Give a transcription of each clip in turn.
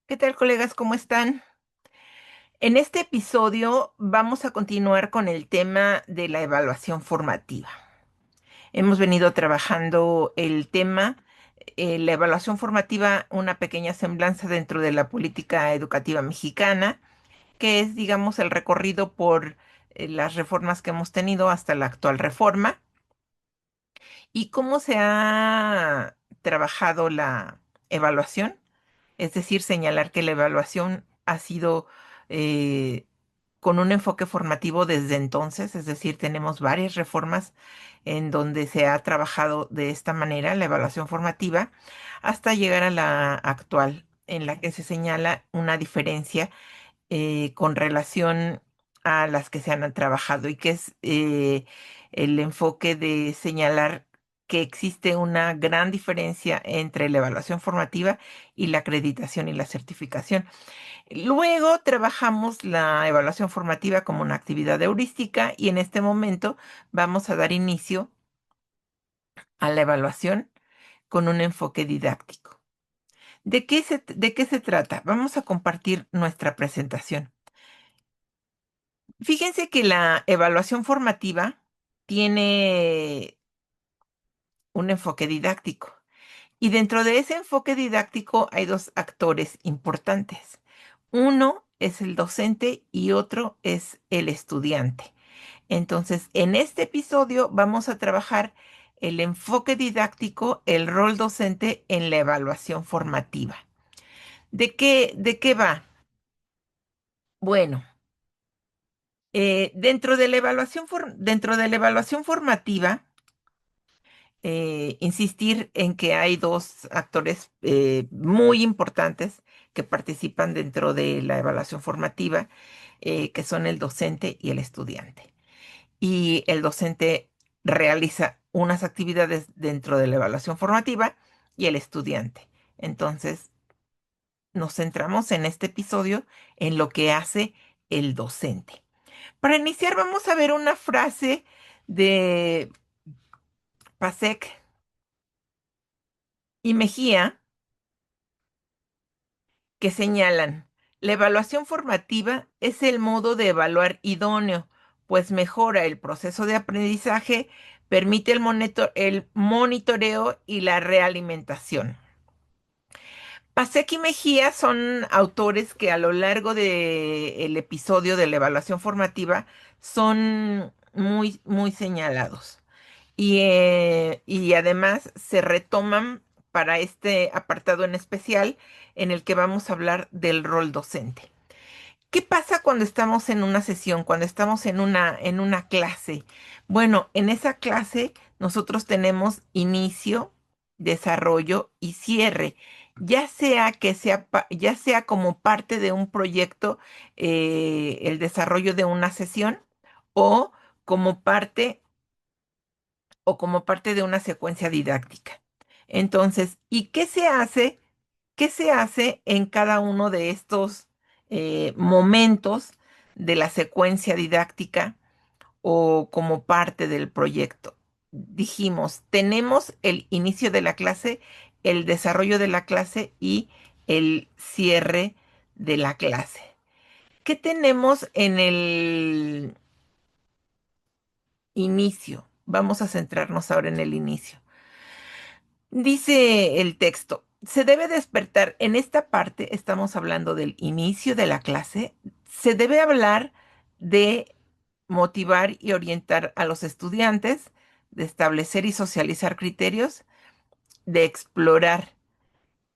¿Qué tal, colegas? ¿Cómo están? En este episodio vamos a continuar con el tema de la evaluación formativa. Hemos venido trabajando el tema, la evaluación formativa, una pequeña semblanza dentro de la política educativa mexicana, que es, digamos, el recorrido por las reformas que hemos tenido hasta la actual reforma y cómo se ha trabajado la evaluación. Es decir, señalar que la evaluación ha sido eh, con un enfoque formativo desde entonces, es decir, tenemos varias reformas en donde se ha trabajado de esta manera, la evaluación formativa, hasta llegar a la actual, en la que se señala una diferencia con relación a las que se han trabajado y que es el enfoque de señalar que existe una gran diferencia entre la evaluación formativa y la acreditación y la certificación. Luego trabajamos la evaluación formativa como una actividad heurística y en este momento vamos a dar inicio a la evaluación con un enfoque didáctico. ¿De qué se trata? Vamos a compartir nuestra presentación. Fíjense que la evaluación formativa tiene un enfoque didáctico y dentro de ese enfoque didáctico hay dos actores importantes. Uno es el docente y otro es el estudiante. Entonces, en este episodio vamos a trabajar el enfoque didáctico, el rol docente en la evaluación formativa. ¿De qué va? Bueno, dentro de la evaluación formativa, insistir en que hay dos actores muy importantes que participan dentro de la evaluación formativa, que son el docente y el estudiante. Y el docente realiza unas actividades dentro de la evaluación formativa y el estudiante. Entonces, nos centramos en este episodio en lo que hace el docente. Para iniciar, vamos a ver una frase de Pasek y Mejía que señalan, la evaluación formativa es el modo de evaluar idóneo, pues mejora el proceso de aprendizaje, permite el monitoreo y la realimentación. Pasek y Mejía son autores que a lo largo del episodio de la evaluación formativa son muy, muy señalados. Y además se retoman para este apartado en especial en el que vamos a hablar del rol docente. ¿Qué pasa cuando estamos en una sesión, cuando estamos en una clase? Bueno, en esa clase nosotros tenemos inicio, desarrollo y cierre, ya sea como parte de un proyecto, el desarrollo de una sesión, o como parte como parte de una secuencia didáctica. Entonces, ¿y qué se hace? ¿Qué se hace en cada uno de estos momentos de la secuencia didáctica o como parte del proyecto? Dijimos, tenemos el inicio de la clase, el desarrollo de la clase y el cierre de la clase. ¿Qué tenemos en el inicio? Vamos a centrarnos ahora en el inicio. Dice el texto, se debe despertar, en esta parte estamos hablando del inicio de la clase, se debe hablar de motivar y orientar a los estudiantes, de establecer y socializar criterios, de explorar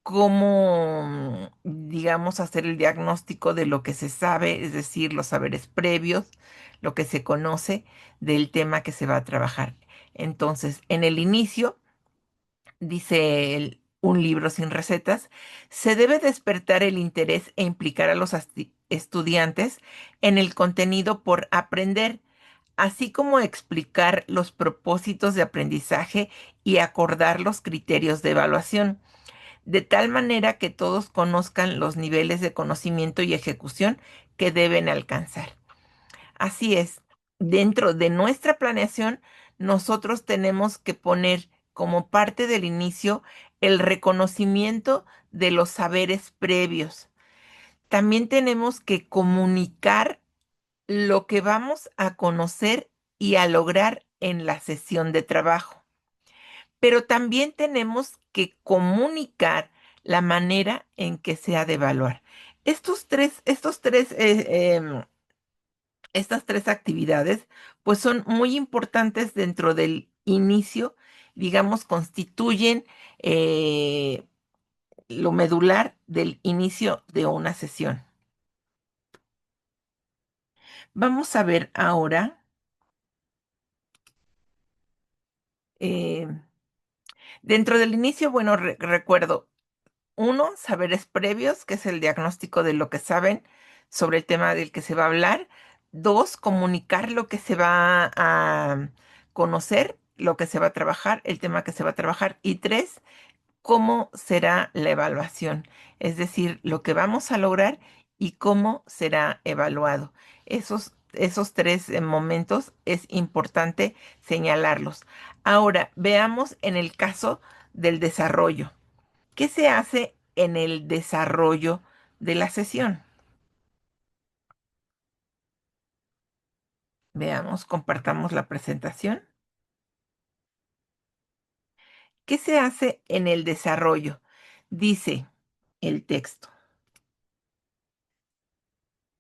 cómo, digamos, hacer el diagnóstico de lo que se sabe, es decir, los saberes previos, lo que se conoce del tema que se va a trabajar. Entonces, en el inicio dice un libro sin recetas, se debe despertar el interés e implicar a los estudiantes en el contenido por aprender, así como explicar los propósitos de aprendizaje y acordar los criterios de evaluación, de tal manera que todos conozcan los niveles de conocimiento y ejecución que deben alcanzar. Así es, dentro de nuestra planeación, nosotros tenemos que poner como parte del inicio el reconocimiento de los saberes previos. También tenemos que comunicar lo que vamos a conocer y a lograr en la sesión de trabajo. Pero también tenemos que comunicar la manera en que se ha de evaluar. Estos tres, estas tres actividades, pues son muy importantes dentro del inicio, digamos, constituyen eh, lo medular del inicio de una sesión. Vamos a ver ahora, eh, dentro del inicio, bueno, recuerdo, uno, saberes previos, que es el diagnóstico de lo que saben sobre el tema del que se va a hablar. Dos, comunicar lo que se va a conocer, lo que se va a trabajar, el tema que se va a trabajar. Y tres, cómo será la evaluación, es decir, lo que vamos a lograr y cómo será evaluado. Esos tres momentos es importante señalarlos. Ahora, veamos en el caso del desarrollo. ¿Qué se hace en el desarrollo de la sesión? Veamos, compartamos la presentación. ¿Qué se hace en el desarrollo? Dice el texto.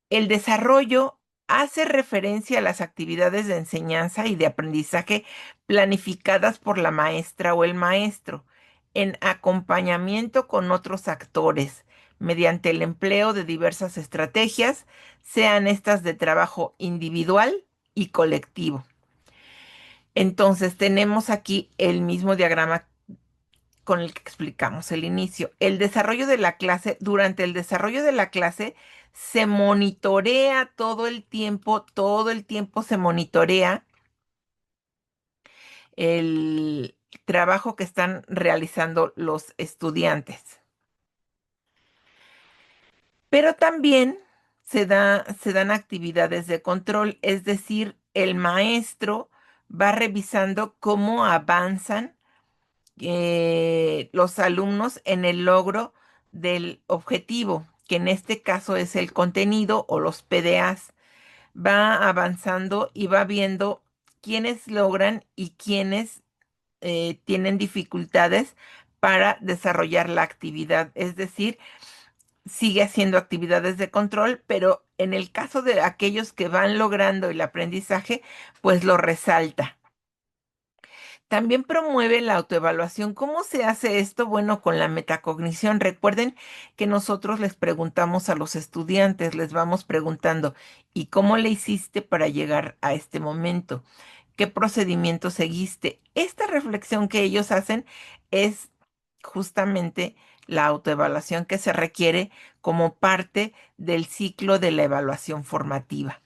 El desarrollo hace referencia a las actividades de enseñanza y de aprendizaje planificadas por la maestra o el maestro, en acompañamiento con otros actores, mediante el empleo de diversas estrategias, sean estas de trabajo individual y colectivo. Entonces tenemos aquí el mismo diagrama con el que explicamos el inicio. El desarrollo de la clase, durante el desarrollo de la clase, se monitorea todo el tiempo se monitorea el trabajo que están realizando los estudiantes. Pero también se dan actividades de control, es decir, el maestro va revisando cómo avanzan los alumnos en el logro del objetivo, que en este caso es el contenido o los PDAs. Va avanzando y va viendo quiénes logran y quiénes tienen dificultades para desarrollar la actividad. Es decir, sigue haciendo actividades de control, pero en el caso de aquellos que van logrando el aprendizaje, pues lo resalta. También promueve la autoevaluación. ¿Cómo se hace esto? Bueno, con la metacognición. Recuerden que nosotros les preguntamos a los estudiantes, les vamos preguntando, ¿y cómo le hiciste para llegar a este momento? ¿Qué procedimiento seguiste? Esta reflexión que ellos hacen es justamente la autoevaluación que se requiere como parte del ciclo de la evaluación formativa.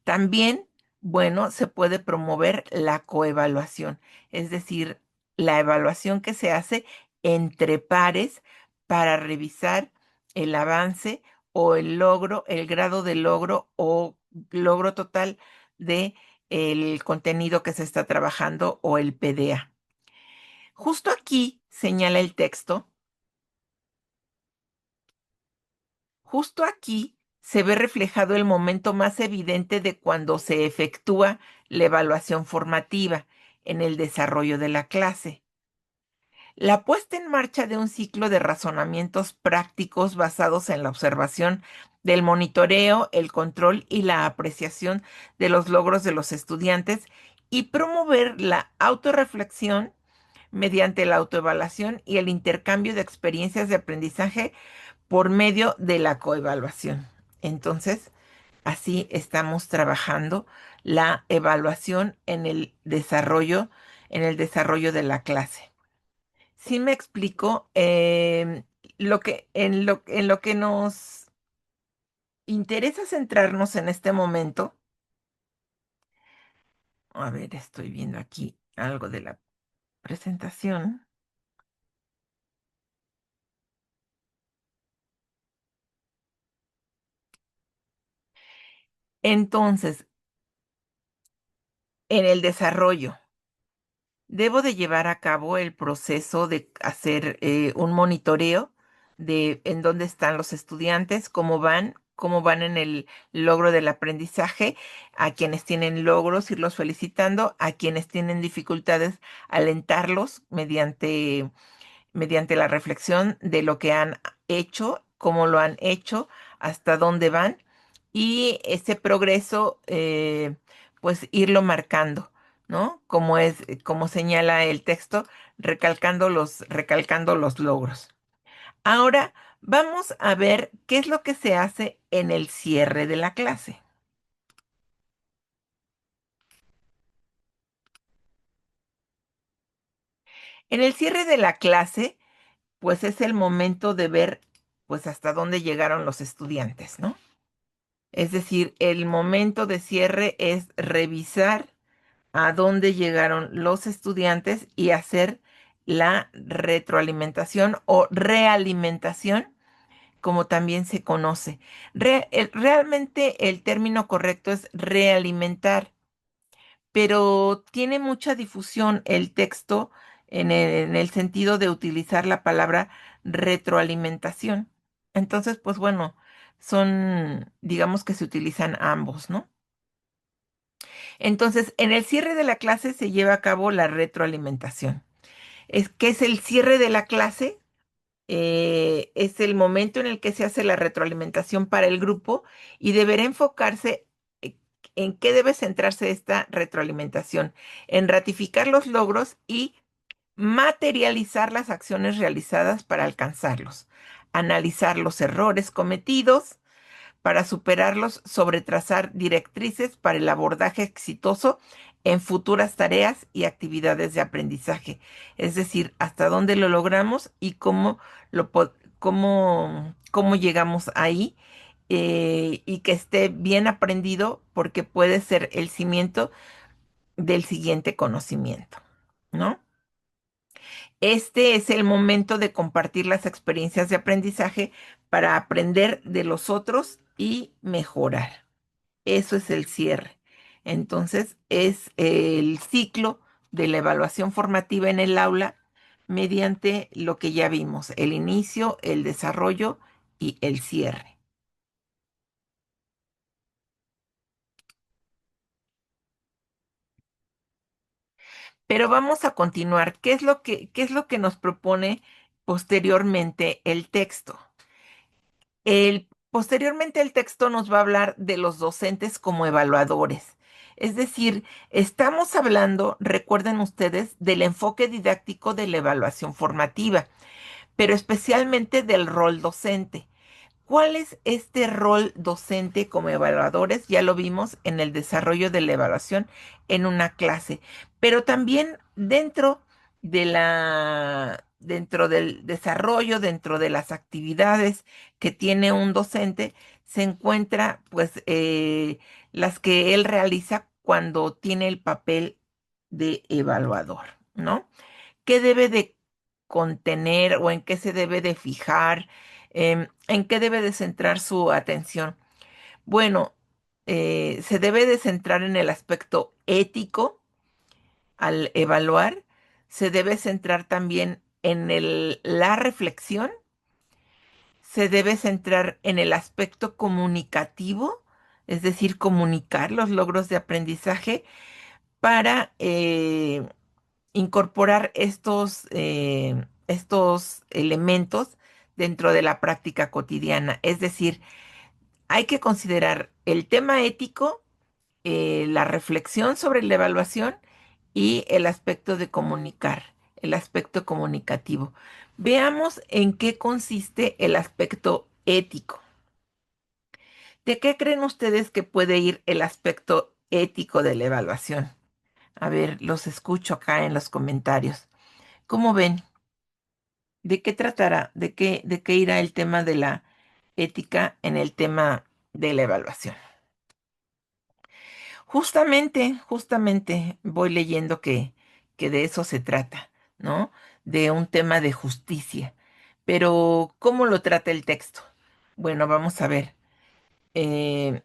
También, bueno, se puede promover la coevaluación, es decir, la evaluación que se hace entre pares para revisar el avance o el logro, el grado de logro o logro total de el contenido que se está trabajando o el PDA. Justo aquí señala el texto. Justo aquí se ve reflejado el momento más evidente de cuando se efectúa la evaluación formativa en el desarrollo de la clase. La puesta en marcha de un ciclo de razonamientos prácticos basados en la observación del monitoreo, el control y la apreciación de los logros de los estudiantes y promover la autorreflexión mediante la autoevaluación y el intercambio de experiencias de aprendizaje por medio de la coevaluación. Entonces, así estamos trabajando la evaluación en el desarrollo de la clase. Sí me explico, en lo que nos interesa centrarnos en este momento. A ver, estoy viendo aquí algo de la presentación. Entonces, en el desarrollo, debo de llevar a cabo el proceso de hacer un monitoreo de en dónde están los estudiantes, cómo van en el logro del aprendizaje, a quienes tienen logros, irlos felicitando, a quienes tienen dificultades, alentarlos mediante la reflexión de lo que han hecho, cómo lo han hecho, hasta dónde van, y ese progreso, pues irlo marcando, ¿no? Como señala el texto, recalcando los logros. Ahora vamos a ver qué es lo que se hace en el cierre de la clase. En el cierre de la clase, pues es el momento de ver, pues hasta dónde llegaron los estudiantes, ¿no? Es decir, el momento de cierre es revisar a dónde llegaron los estudiantes y hacer la retroalimentación o realimentación, como también se conoce. Realmente el término correcto es realimentar, pero tiene mucha difusión el texto en el sentido de utilizar la palabra retroalimentación. Entonces, pues bueno, digamos que se utilizan ambos, ¿no? Entonces, en el cierre de la clase se lleva a cabo la retroalimentación. ¿Qué es el cierre de la clase? Es el momento en el que se hace la retroalimentación para el grupo y deberá enfocarse eh, en qué debe centrarse esta retroalimentación, en ratificar los logros y materializar las acciones realizadas para alcanzarlos, analizar los errores cometidos para superarlos, sobre trazar directrices para el abordaje exitoso en futuras tareas y actividades de aprendizaje. Es decir, hasta dónde lo logramos y cómo llegamos ahí, y que esté bien aprendido porque puede ser el cimiento del siguiente conocimiento, ¿no? Este es el momento de compartir las experiencias de aprendizaje para aprender de los otros y mejorar. Eso es el cierre. Entonces, es el ciclo de la evaluación formativa en el aula mediante lo que ya vimos, el inicio, el desarrollo y el cierre. Pero vamos a continuar. Qué es lo que nos propone posteriormente el texto? Posteriormente el texto nos va a hablar de los docentes como evaluadores. Es decir, estamos hablando, recuerden ustedes, del enfoque didáctico de la evaluación formativa, pero especialmente del rol docente. ¿Cuál es este rol docente como evaluadores? Ya lo vimos en el desarrollo de la evaluación en una clase, pero también dentro del desarrollo, dentro de las actividades que tiene un docente, se encuentra pues las que él realiza cuando tiene el papel de evaluador, ¿no? ¿Qué debe de contener o en qué se debe de fijar? ¿En qué debe de centrar su atención? Bueno, se debe de centrar en el aspecto ético al evaluar, se debe centrar también en la reflexión, se debe centrar en el aspecto comunicativo, es decir, comunicar los logros de aprendizaje para incorporar estos elementos dentro de la práctica cotidiana. Es decir, hay que considerar el tema ético, la reflexión sobre la evaluación y el aspecto de comunicar, el aspecto comunicativo. Veamos en qué consiste el aspecto ético. ¿De qué creen ustedes que puede ir el aspecto ético de la evaluación? A ver, los escucho acá en los comentarios. ¿Cómo ven? ¿De qué tratará? De qué irá el tema de la ética en el tema de la evaluación? Justamente voy leyendo que de eso se trata, ¿no? De un tema de justicia. Pero, ¿cómo lo trata el texto? Bueno, vamos a ver. Eh,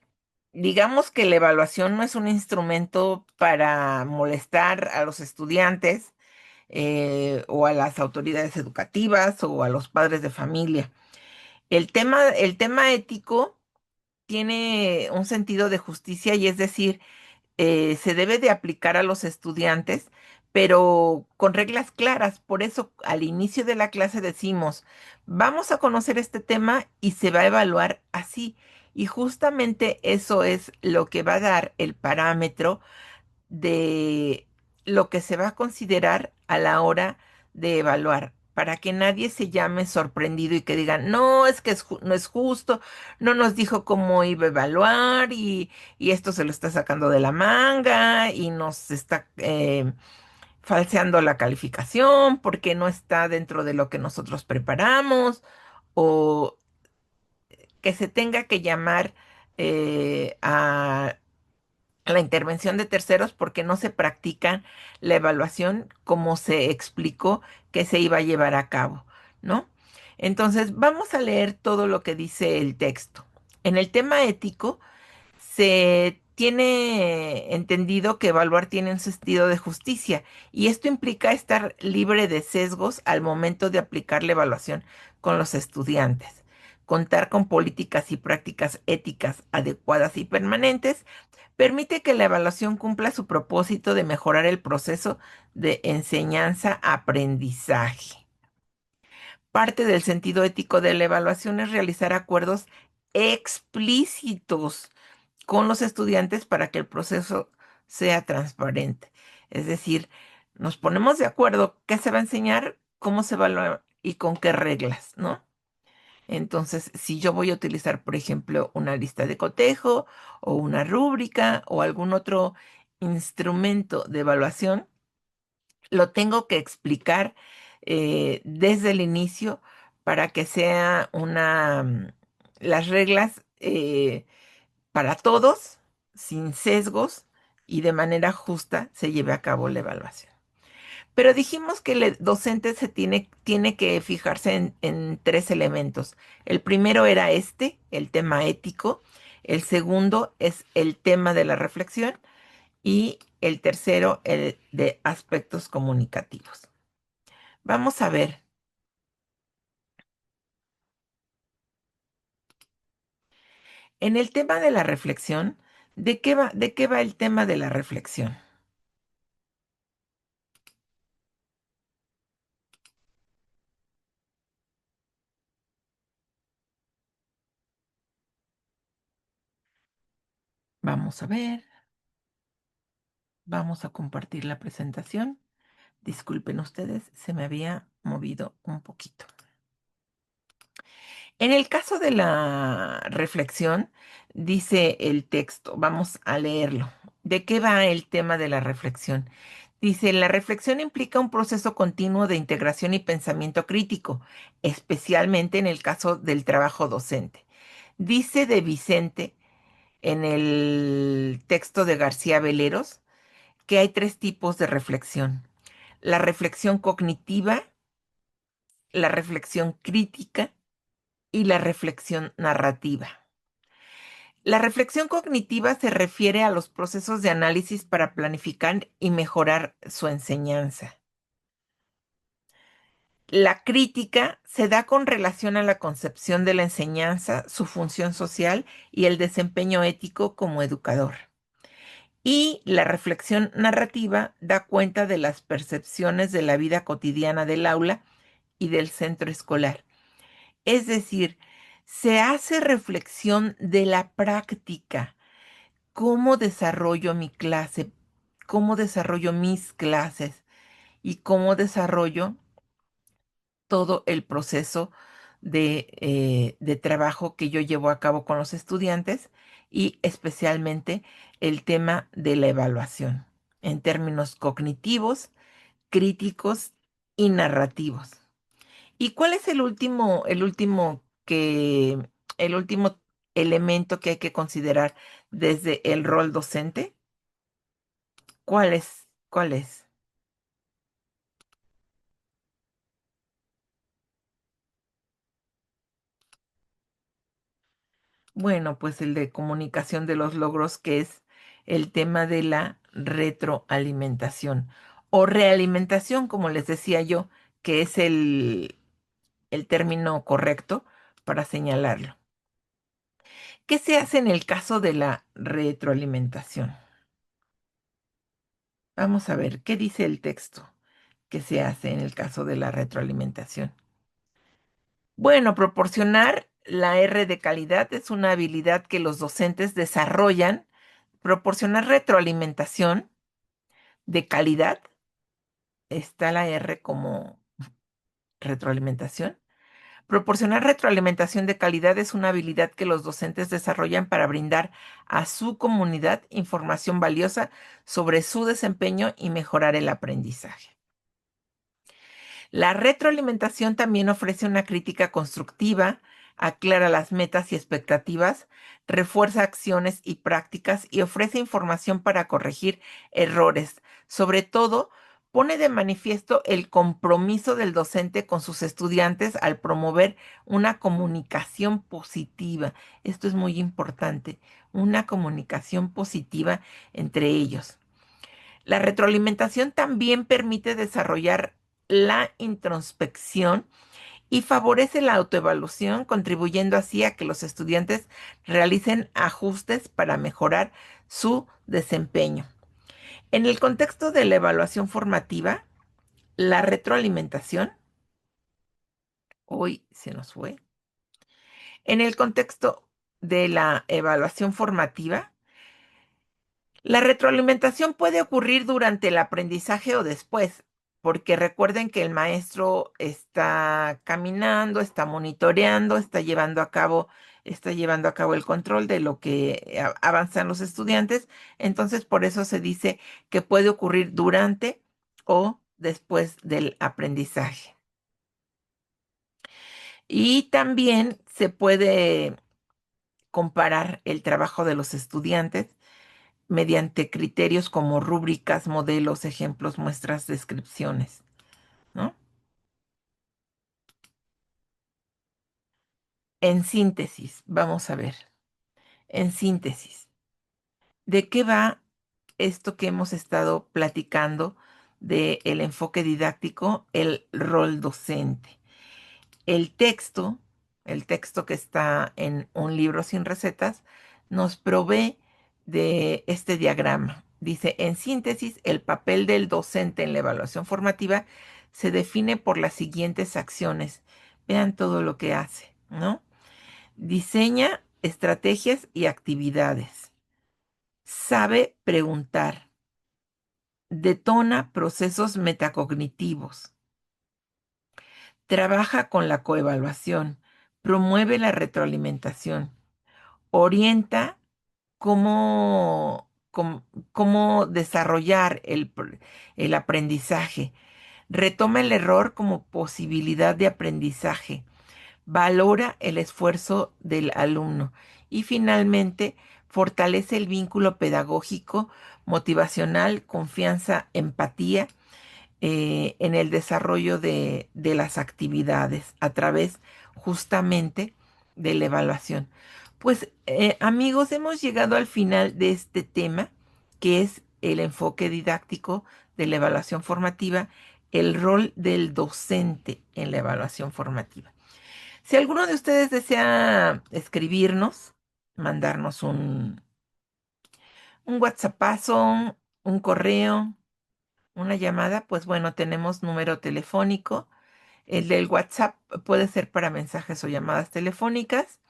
digamos que la evaluación no es un instrumento para molestar a los estudiantes, o a las autoridades educativas o a los padres de familia. El tema ético tiene un sentido de justicia y es decir, se debe de aplicar a los estudiantes, pero con reglas claras. Por eso al inicio de la clase decimos, vamos a conocer este tema y se va a evaluar así. Y justamente eso es lo que va a dar el parámetro de lo que se va a considerar a la hora de evaluar, para que nadie se llame sorprendido y que digan, no, es que no es justo, no nos dijo cómo iba a evaluar y esto se lo está sacando de la manga y nos está falseando la calificación porque no está dentro de lo que nosotros preparamos o que se tenga que llamar a la intervención de terceros porque no se practica la evaluación como se explicó que se iba a llevar a cabo, ¿no? Entonces, vamos a leer todo lo que dice el texto. En el tema ético, se tiene entendido que evaluar tiene un sentido de justicia y esto implica estar libre de sesgos al momento de aplicar la evaluación con los estudiantes, contar con políticas y prácticas éticas adecuadas y permanentes, permite que la evaluación cumpla su propósito de mejorar el proceso de enseñanza-aprendizaje. Parte del sentido ético de la evaluación es realizar acuerdos explícitos con los estudiantes para que el proceso sea transparente. Es decir, nos ponemos de acuerdo qué se va a enseñar, cómo se evalúa y con qué reglas, ¿no? Entonces, si yo voy a utilizar, por ejemplo, una lista de cotejo o una rúbrica o algún otro instrumento de evaluación, lo tengo que explicar desde el inicio para que sea las reglas para todos, sin sesgos y de manera justa se lleve a cabo la evaluación. Pero dijimos que el docente tiene que fijarse en tres elementos. El primero era el tema ético. El segundo es el tema de la reflexión. Y el tercero, el de aspectos comunicativos. Vamos a ver. En el tema de la reflexión, ¿de qué va el tema de la reflexión? Vamos a ver. Vamos a compartir la presentación. Disculpen ustedes, se me había movido un poquito. En el caso de la reflexión, dice el texto, vamos a leerlo. ¿De qué va el tema de la reflexión? Dice, la reflexión implica un proceso continuo de integración y pensamiento crítico, especialmente en el caso del trabajo docente. Dice de Vicente en el texto de García Veleros que hay tres tipos de reflexión: la reflexión cognitiva, la reflexión crítica y la reflexión narrativa. La reflexión cognitiva se refiere a los procesos de análisis para planificar y mejorar su enseñanza. La crítica se da con relación a la concepción de la enseñanza, su función social y el desempeño ético como educador. Y la reflexión narrativa da cuenta de las percepciones de la vida cotidiana del aula y del centro escolar. Es decir, se hace reflexión de la práctica, cómo desarrollo mi clase, cómo desarrollo mis clases y cómo desarrollo todo el proceso de trabajo que yo llevo a cabo con los estudiantes y especialmente el tema de la evaluación en términos cognitivos, críticos y narrativos. ¿Y cuál es el último elemento que hay que considerar desde el rol docente? ¿Cuál es? ¿Cuál es? Bueno, pues el de comunicación de los logros, que es el tema de la retroalimentación o realimentación, como les decía yo, que es el término correcto, para señalarlo. ¿Qué se hace en el caso de la retroalimentación? Vamos a ver, ¿qué dice el texto que se hace en el caso de la retroalimentación? Bueno, proporcionar la R de calidad es una habilidad que los docentes desarrollan. Proporcionar retroalimentación de calidad, está la R como retroalimentación. Proporcionar retroalimentación de calidad es una habilidad que los docentes desarrollan para brindar a su comunidad información valiosa sobre su desempeño y mejorar el aprendizaje. La retroalimentación también ofrece una crítica constructiva, aclara las metas y expectativas, refuerza acciones y prácticas y ofrece información para corregir errores. Sobre todo, pone de manifiesto el compromiso del docente con sus estudiantes al promover una comunicación positiva. Esto es muy importante, una comunicación positiva entre ellos. La retroalimentación también permite desarrollar la introspección y favorece la autoevaluación, contribuyendo así a que los estudiantes realicen ajustes para mejorar su desempeño. En el contexto de la evaluación formativa, la retroalimentación, hoy se nos fue, en el contexto de la evaluación formativa, la retroalimentación puede ocurrir durante el aprendizaje o después, porque recuerden que el maestro está caminando, está monitoreando, está llevando a cabo el control de lo que avanzan los estudiantes. Entonces, por eso se dice que puede ocurrir durante o después del aprendizaje. Y también se puede comparar el trabajo de los estudiantes mediante criterios como rúbricas, modelos, ejemplos, muestras, descripciones, ¿no? En síntesis, vamos a ver, en síntesis, ¿de qué va esto que hemos estado platicando del enfoque didáctico, el rol docente? El texto, el texto que está en un libro sin recetas, nos provee de este diagrama. Dice, en síntesis, el papel del docente en la evaluación formativa se define por las siguientes acciones. Vean todo lo que hace, ¿no? Diseña estrategias y actividades. Sabe preguntar. Detona procesos metacognitivos. Trabaja con la coevaluación, promueve la retroalimentación, orienta cómo desarrollar el aprendizaje, retoma el error como posibilidad de aprendizaje, valora el esfuerzo del alumno y finalmente fortalece el vínculo pedagógico, motivacional, confianza, empatía en el desarrollo de las actividades a través justamente de la evaluación. Pues amigos, hemos llegado al final de este tema, que es el enfoque didáctico de la evaluación formativa, el rol del docente en la evaluación formativa. Si alguno de ustedes desea escribirnos, mandarnos un WhatsAppazo, un correo, una llamada, pues bueno, tenemos número telefónico. El del WhatsApp puede ser para mensajes o llamadas telefónicas.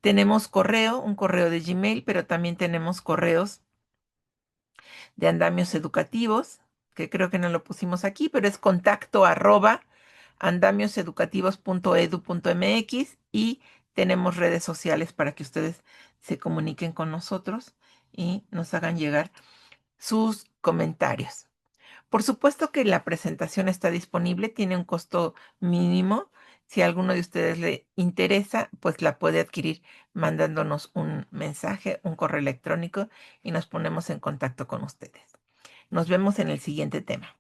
Tenemos correo, un correo de Gmail, pero también tenemos correos de andamios educativos, que creo que no lo pusimos aquí, pero es contacto@andamioseducativos.edu.mx y tenemos redes sociales para que ustedes se comuniquen con nosotros y nos hagan llegar sus comentarios. Por supuesto que la presentación está disponible, tiene un costo mínimo. Si a alguno de ustedes le interesa, pues la puede adquirir mandándonos un mensaje, un correo electrónico y nos ponemos en contacto con ustedes. Nos vemos en el siguiente tema.